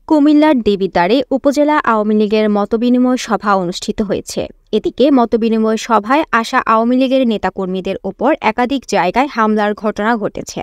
কুমিল্লার দেবিদ্বারে উপজেলা আওয়ামী লীগের মতবিনিময় সভা অনুষ্ঠিত হয়েছে। এদিকে মতবিনিময় সভায় আসা আওয়ামী লীগের নেতাকর্মীদের ওপর একাধিক জায়গায় হামলার ঘটনা ঘটেছে।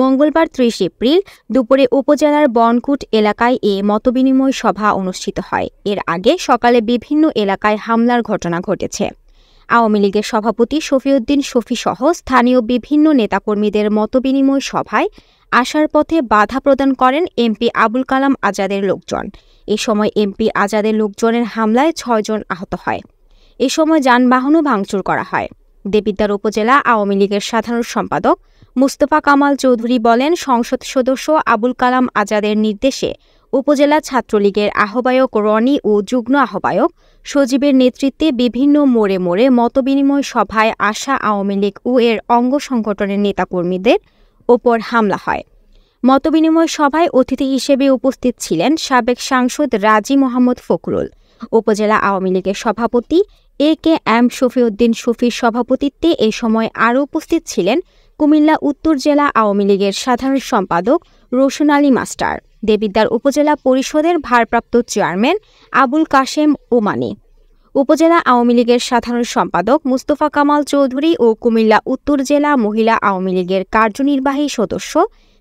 মঙ্গলবার ৩০ এপ্রিল দুপুরে উপজেলার বনকুট এলাকায় এ মতবিনিময় সভা অনুষ্ঠিত হয়। এর আগে সকালে বিভিন্ন এলাকায় হামলার ঘটনা ঘটেছে। আওয়ামী লীগের সভাপতি শফিউদ্দিন শফি সহ স্থানীয় বিভিন্ন নেতাকর্মীদের মতবিনিময় সভায় আসার পথে বাধা প্রদান করেন এমপি আবুল কালাম আজাদের লোকজন। এ সময় এমপি আজাদের লোকজনের হামলায় ৬ জন আহত হয়। এ সময় যানবাহনও ভাঙচুর করা হয়। দেবিদ্বার উপজেলা আওয়ামী লীগের সাধারণ সম্পাদক মুস্তফা কামাল চৌধুরী বলেন, সংসদ সদস্য আবুল কালাম আজাদের নির্দেশে উপজেলা ছাত্রলীগের আহ্বায়ক রনি ও যুগ্ম আহ্বায়ক সজীবের নেতৃত্বে বিভিন্ন মোড়ে মোড়ে মতবিনিময় সভায় আসা আওয়ামী লীগ ও এর অঙ্গ সংগঠনের নেতাকর্মীদের ওপর হামলা হয়। মতবিনিময় সভায় অতিথি হিসেবে উপস্থিত ছিলেন সাবেক সাংসদ রাজি মোহাম্মদ ফখরুল। উপজেলা আওয়ামী লীগের সভাপতি এ.কে.এম. শফিউদ্দিন শফির সভাপতিত্বে এ সময় আরও উপস্থিত ছিলেন কুমিল্লা উত্তর জেলা আওয়ামী লীগের সাধারণ সম্পাদক রোশন আলী মাস্টার, দেবিদ্বার উপজেলা পরিষদের ভারপ্রাপ্ত চেয়ারম্যান আবুল কাশেম ওমানি, উপজেলা আওয়ামী লীগের সাধারণ সম্পাদক মুস্তফা কামাল চৌধুরী ও কুমিল্লা উত্তর জেলা মহিলা আওয়ামী লীগের কার্যনির্বাহী সদস্য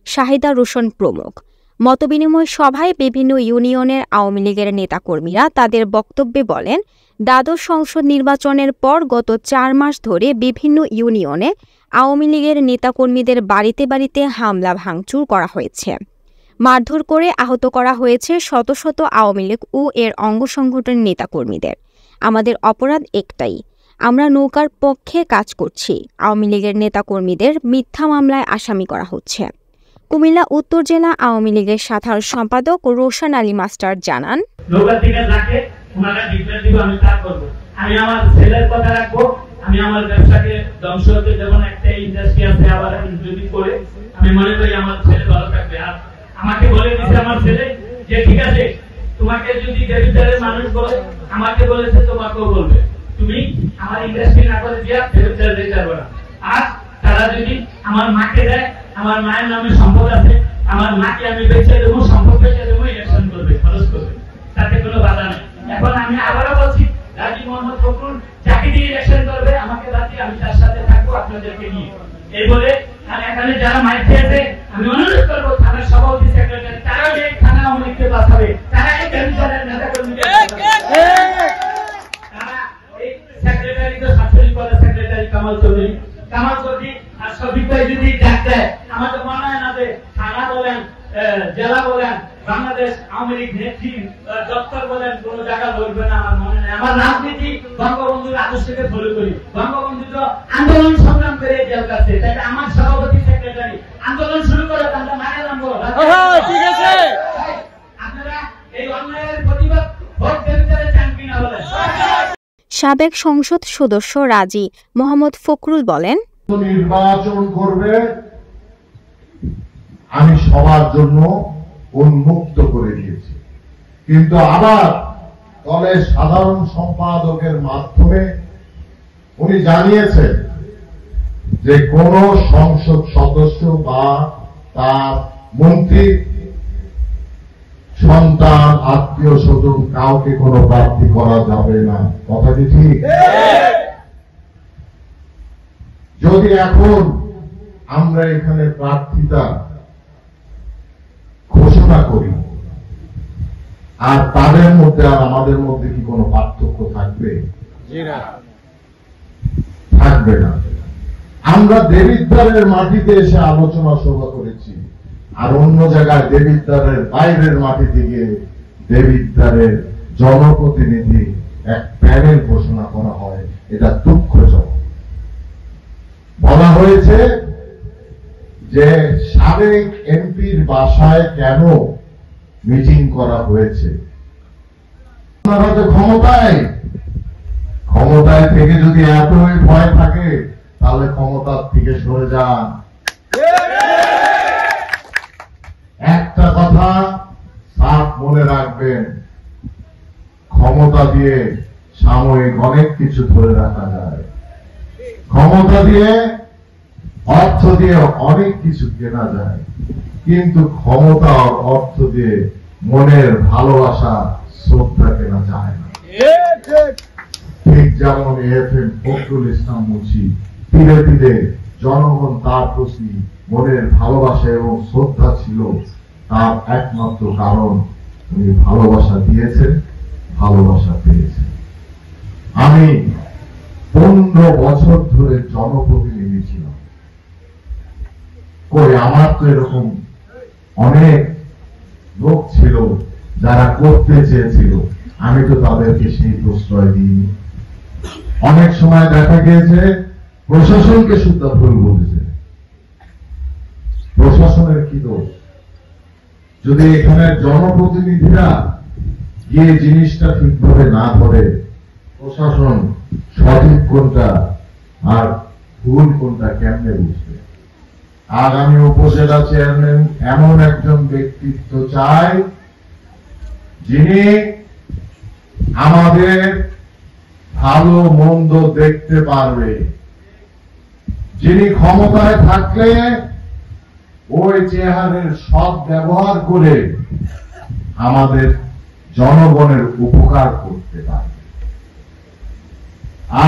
শাহিদা রোশন প্রমুখ। মতবিনিময় সভায় বিভিন্ন ইউনিয়নের আওয়ামী লীগের নেতাকর্মীরা তাদের বক্তব্যে বলেন, দ্বাদশ সংসদ নির্বাচনের পর গত ৪ মাস ধরে বিভিন্ন ইউনিয়নে আওয়ামী লীগের নেতাকর্মীদের বাড়িতে বাড়িতে হামলা ভাঙচুর করা হয়েছে, মারধর করে আহত করা হয়েছে শত শত আওয়ামী লীগ ও এর অঙ্গ সংগঠনের নেতাকর্মীদের। আমাদের অপরাধ একটাই, আমরা নৌকার পক্ষে কাজ করছি। আওয়ামী লীগের নেতাকর্মীদের মিথ্যা মামলায় আসামি করা হচ্ছে। কুমিল্লা উত্তর জেলা আওয়ামী লীগের সাধারণ সম্পাদক রোশন আলী মাস্টার জানান, আমি আমার ছেলের কথা রাখবো, আমি আমার ব্যবসাকে ধ্বংস হতে দেব না। একটা ইন্ডাস্ট্রি আছে, আবার আমি যদি করে আমি মনে করি আমার ছেলে ভালো থাকবে। আর আমাকে বলে দিচ্ছে আমার ছেলে যে ঠিক আছে, তোমাকে যদি দেবিদ্বারের মানুষ বলে, আমাকে বলেছে তোমাকেও বলবে, তুমি আমার ইন্ডাস্ট্রি না করে দিয়া দেবিদ্বারে যেতে পারবে না। আর তারা যদি আমার মাকে দেয়, আমার মায়ের নামে সম্পদ আছে, আমার মাকে আমি বেঁচে দেবো, সম্পদ বেঁচে দেবো, ইলেকশন করবে, খরচ করবে, তাতে কোনো বাধা নেই। এখন আমি আবারও বলছি, রাজি মোহাম্মদ ফখরুল যাকে দিয়ে ইলেকশন করবে আমাকে বাদে, আমি তার সাথে থাকবো আপনাদেরকে নিয়ে। এই বলে আমি এখানে যারা মাইক দিয়েছে আমি অনুরোধ করবো থানার সভাপতি সেক্রেটারি তারা যে থানা অমলিককে বাঁচাবে, তারা এই দেবিদ্বারের নেতাকর্মীদের তারা এই সেক্রেটারি তো ছাত্রলীগ পদের সেক্রেটারি কামাল চৌধুরী আর শফিক ভাই যদি ডাক দেয়, আমাদের মনে হয় না যে থানা বলেন, জেলা বলেন, বাংলাদেশ আওয়ামী লীগ নেত্রী দপ্তর বলেন কোন জায়গা বলবে না। আমার মনে নেই, আমার রাজনীতি বঙ্গবন্ধুর আদর্শকে ফলো করি। বঙ্গবন্ধু তো আন্দোলন সংগ্রাম করে জেল কাটছে, তাই আমার সভাপতি সেক্রেটারি আন্দোলন শুরু করে আমরা মারে নামবো। ঠিক আছে, আপনারা এই অন্যায়ের প্রতিবাদ ভোট দিতে চান কিনা বলেন। সাবেক সংসদ সদস্য রাজি মোহাম্মদ ফখরুল বলেন, নির্বাচন করবে আমি সবার জন্য উন্মুক্ত করে দিয়েছি, কিন্তু আবার দলের সাধারণ সম্পাদকের মাধ্যমে উনি জানিয়েছেন যে কোন সংসদ সদস্য বা তার মন্ত্রী সন্তান আত্মীয় স্বজন কাউকে কোনো প্রার্থী করা যাবে না। কথা কি ঠিক? যদি এখন আমরা এখানে প্রার্থিতা ঘোষণা করি আর তাদের মধ্যে আর আমাদের মধ্যে কি কোনো পার্থক্য থাকবে? থাকবে না। আমরা দেবিদ্বারের মাটিতে এসে আলোচনা সভা করেছি, আর অন্য জায়গায় দেবিদ্বারের বাইরের মাটিতে গিয়ে দেবিদ্বারের জনপ্রতিনিধি এক প্যানেল ঘোষণা করা হয়। এটা দুঃখজনক। বলা হয়েছে যে সাবেক এমপির বাসায় কেন মিটিং করা হয়েছে? আপনারা তো ক্ষমতায় থেকে যদি এতই ভয় থাকে তাহলে ক্ষমতার থেকে সরে যান। একটা কথা সাফ মনে রাখবেন, ক্ষমতা দিয়ে সাময়িক অনেক কিছু ধরে রাখা যায়, ক্ষমতা দিয়ে অর্থ দিয়ে অনেক কিছু কেনা যায়, কিন্তু ক্ষমতা আর অর্থ দিয়ে মনের ভালোবাসা শ্রদ্ধা কেনা যায় না। ঠিক যেমন এফএম ফখরুল ইসলাম মুন্সী ধীরে ধীরে জনগণ তার প্রতি মনের ভালোবাসা এবং শ্রদ্ধা ছিল, তার একমাত্র কারণ উনি ভালোবাসা দিয়েছেন, ভালোবাসা পেয়েছেন। আমি 15 বছর ধরে জনপ্রতিনিধি ছিলাম, কই আমার তো এরকম অনেক লোক ছিল যারা করতে চেয়েছিল, আমি তো তাদেরকে সেই প্রশ্রয় দিইনি। অনেক সময় দেখা গিয়েছে প্রশাসনকে শুদ্ধ ভুল বলেছে। প্রশাসনের কি দোষ? যদি এখানে জনপ্রতিনিধিরা গিয়ে জিনিসটা ঠিকভাবে না ধরে, প্রশাসন সঠিক কোনটা আর ভুল কোনটা কেমনে বুঝবে? আগামী উপজেলা চেয়ারম্যান এমন একজন ব্যক্তিত্ব চাই যিনি আমাদের ভালো মন্দ দেখতে পারবে, যিনি ক্ষমতায় থাকলে ওই চেহারের সৎ ব্যবহার করে আমাদের জনগণের উপকার করতে পারবে।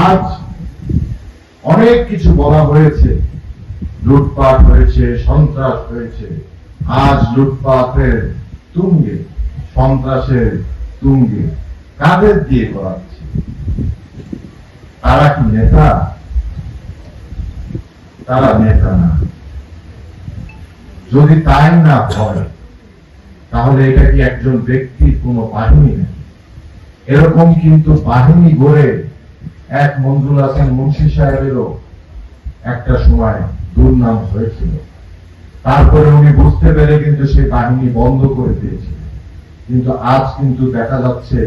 আজ অনেক কিছু বলা হয়েছে, লুটপাট হয়েছে, সন্ত্রাস হয়েছে। আজ লুটপাটের তুঙ্গে, সন্ত্রাসের তুঙ্গে কাদের দিয়ে করাচ্ছে? তারা কি নেতা? তারা নেতা না। যদি তাই না হয় তাহলে এটা কি একজন ব্যক্তির কোন বাহিনী না? এরকম কিন্তু বাহিনী গড়ে এক মঞ্জুর হাসান মুন্সী সাহেবেরও একটা সময় দুর্নাম হয়েছিল। তারপরে উনি বুঝতে পেরে কিন্তু সেই বাহিনী বন্ধ করে দিয়েছিলেন। কিন্তু আজ কিন্তু দেখা যাচ্ছে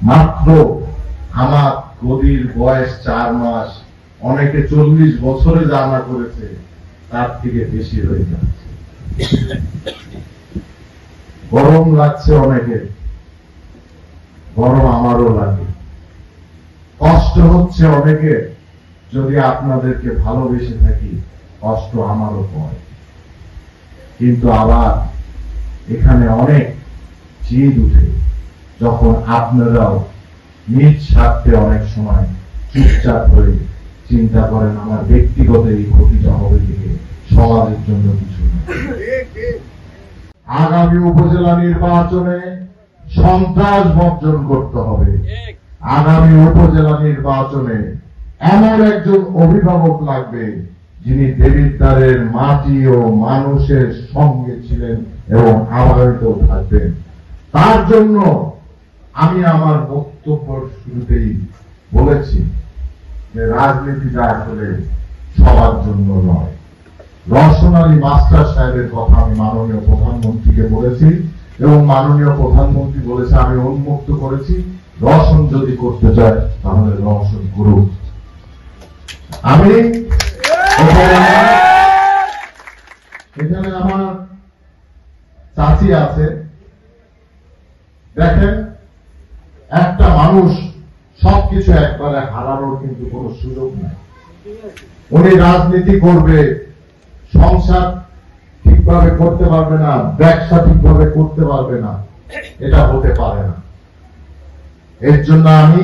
মাত্র আমার গদির বয়স 4 মাস, অনেকে 40 বছরে জানা করেছে, তার থেকে বেশি হয়ে যাচ্ছে। গরম লাগছে অনেকে, গরম আমারও লাগে, কষ্ট হচ্ছে অনেকে। যদি আপনাদেরকে ভালোবেসে থাকি, কষ্ট আমারও হয়। কিন্তু আবার এখানে অনেক জিদ উঠে যখন আপনারাও নিজ স্বার্থে অনেক সময় চুপচাপ হয়ে চিন্তা করেন আমার ব্যক্তিগত এই ক্ষতিটা হবে থেকে সমাজের জন্য কিছু না। আগামী উপজেলা নির্বাচনে সন্ত্রাস বর্জন করতে হবে। আগামী উপজেলা নির্বাচনে এমন একজন অভিভাবক লাগবে যিনি দেবিদ্বারের মাটি ও মানুষের সঙ্গে ছিলেন এবং আবাহিত থাকবেন। তার জন্য আমি আমার বক্তব্য শুরুতেই বলেছি যে রাজনীতিটা আসলে সবার জন্য নয়। রওশন আলী মাস্টার সাহেবের কথা আমি মাননীয় প্রধানমন্ত্রীকে বলেছি এবং মাননীয় প্রধানমন্ত্রী বলেছে, আমি উন্মুক্ত করেছি, রওশন যদি করতে চায় তাহলে রওশন করুক। আমি এখানে আমার চাচি আছে। দেখেন, একটা মানুষ সবকিছু একবারে হারানোর কিন্তু কোনো সুযোগ নাই। উনি রাজনীতি করবে, সংসার ঠিকভাবে করতে পারবে না, ব্যবসা ঠিকভাবে করতে পারবে না, এটা হতে পারে না। এর জন্য আমি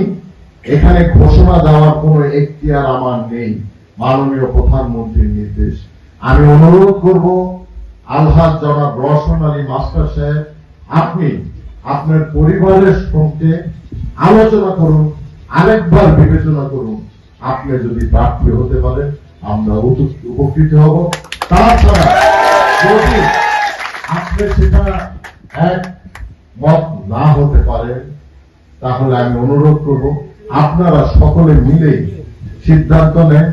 এখানে ঘোষণা দেওয়ার কোন এখতিয়ার আমার নেই। মাননীয় প্রধানমন্ত্রীর নির্দেশ। আমি অনুরোধ করব আলহাজ জনাব রওশন আলী মাস্টার সাহেব, আপনি আপনার পরিবারের সঙ্গে আলোচনা করুন, আরেকবার বিবেচনা করুন। আপনি যদি প্রার্থী হতে পারেন আমরা উপকৃত হব। তাছাড়া যদি আপনি সেটা এক মত না হতে পারেন তাহলে আমি অনুরোধ করব আপনারা সকলে মিলে সিদ্ধান্ত নেন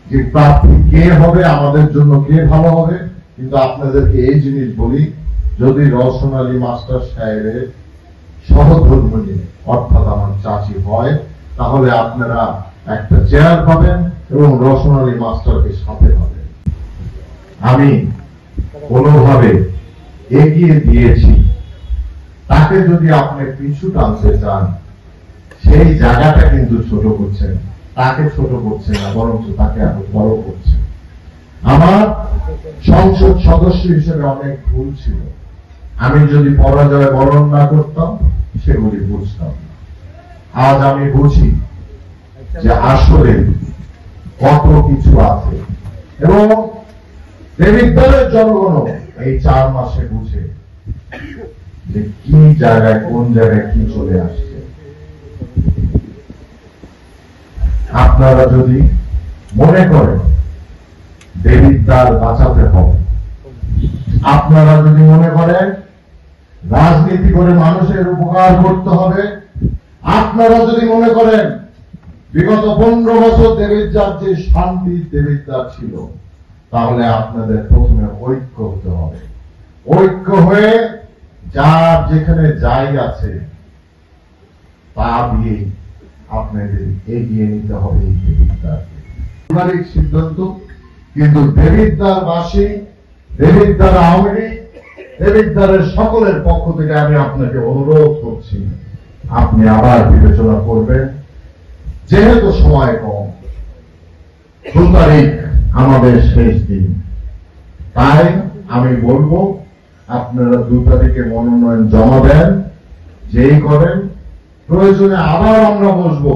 যে প্রার্থী কে হবে, আমাদের জন্য কে ভালো হবে, কিন্তু আপনাদেরকে এই জিনিস বলি, যদি রওশন আলী মাস্টার সাহেবের সহধর্মিণী অর্থাৎ আমার চাচি হয়, তাহলে আপনারা একটা চেয়ার পাবেন এবং রওশন আলী মাস্টারকে সাথে পাবেন। আমি কোনোভাবে এগিয়ে দিয়েছি, তাকে যদি আপনি পিছু টানতে চান, সেই জায়গাটা কিন্তু ছোট করছেন, তাকে ছোট করছেন না, বরঞ্চ তাকে আরো বড় করছেন। আমার সংসদ সদস্য হিসেবে অনেক ভুল ছিল, আমি যদি পরাজয় বরণ না করতাম সেগুলি বুঝতাম না। আজ আমি বুঝি যে আসলে কত কিছু আছে, এবং দেবিদ্বারের জনগণ এই 4 মাসে বুঝে যে কি জায়গায় কোন জায়গায় কি চলে আসছে। আপনারা যদি মনে করেন দেবিদ্বার বাঁচাতে হবে, আপনারা যদি মনে করেন রাজনীতি করে মানুষের উপকার করতে হবে, আপনারা যদি মনে করেন বিগত 15 বছর দেবিদ্বার যে শান্তি দেবিদ্বার ছিল, তাহলে আপনাদের প্রথমে ঐক্য হতে হবে। ঐক্য হয়ে যার যেখানে জায়গা আছে তা দিয়ে আপনাদের এগিয়ে নিতে হবে এই দেবিদ্বারকে। পারিবারিক সিদ্ধান্ত, কিন্তু দেবিদ্বারবাসী, দেবিদ্বার আওয়ামী লীগ, দেবিদ্বারের সকলের পক্ষ থেকে আমি আপনাকে অনুরোধ করছি, আপনি আবার বিবেচনা করবেন। যেহেতু সময় কম, 2 তারিখ আমাদের শেষ দিন, তাই আমি বলবো আপনারা 2 তারিখে মনোনয়ন জমা দেন, যেই করেন। প্রয়োজনে আবার আমরা বসবো,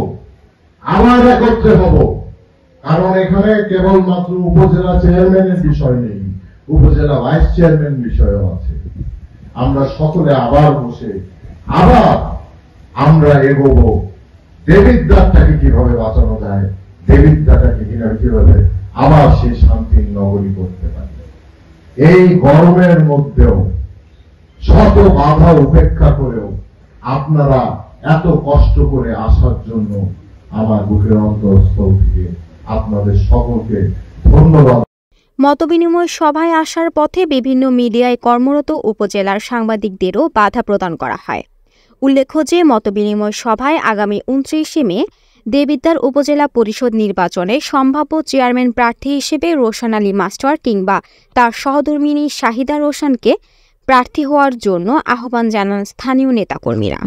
আবার একত্রে হব, কারণ এখানে কেবলমাত্র উপজেলা চেয়ারম্যানের বিষয় নেই, উপজেলা ভাইস চেয়ারম্যান বিষয়ও আছে। আমরা সকলে আবার বসে আবার আমরা এগোবো, দেবিদ্বারটাকে কিভাবে বাঁচানো যায়, দেবিদ্বারটাকে কিভাবে আবার সেই শান্তির নগরী করতে পারে। এই গরমের মধ্যেও শত বাধা উপেক্ষা করেও আপনারা এত কষ্ট করে আসার জন্য আমার বুকের অন্তঃস্থল থেকে আপনাদের সকলকে ধন্যবাদ। মতবিনিময় সভায় আসার পথে বিভিন্ন মিডিয়ায় কর্মরত উপজেলার সাংবাদিকদেরও বাধা প্রদান করা হয়। উল্লেখ্য যে মতবিনিময় সভায় আগামী 29 মে দেবিদ্বার উপজেলা পরিষদ নির্বাচনে সম্ভাব্য চেয়ারম্যান প্রার্থী হিসেবে রওশন আলী মাস্টার কিংবা তার সহধর্মিণী শাহিদা রওশনকে প্রার্থী হওয়ার জন্য আহ্বান জানান স্থানীয় নেতাকর্মীরা।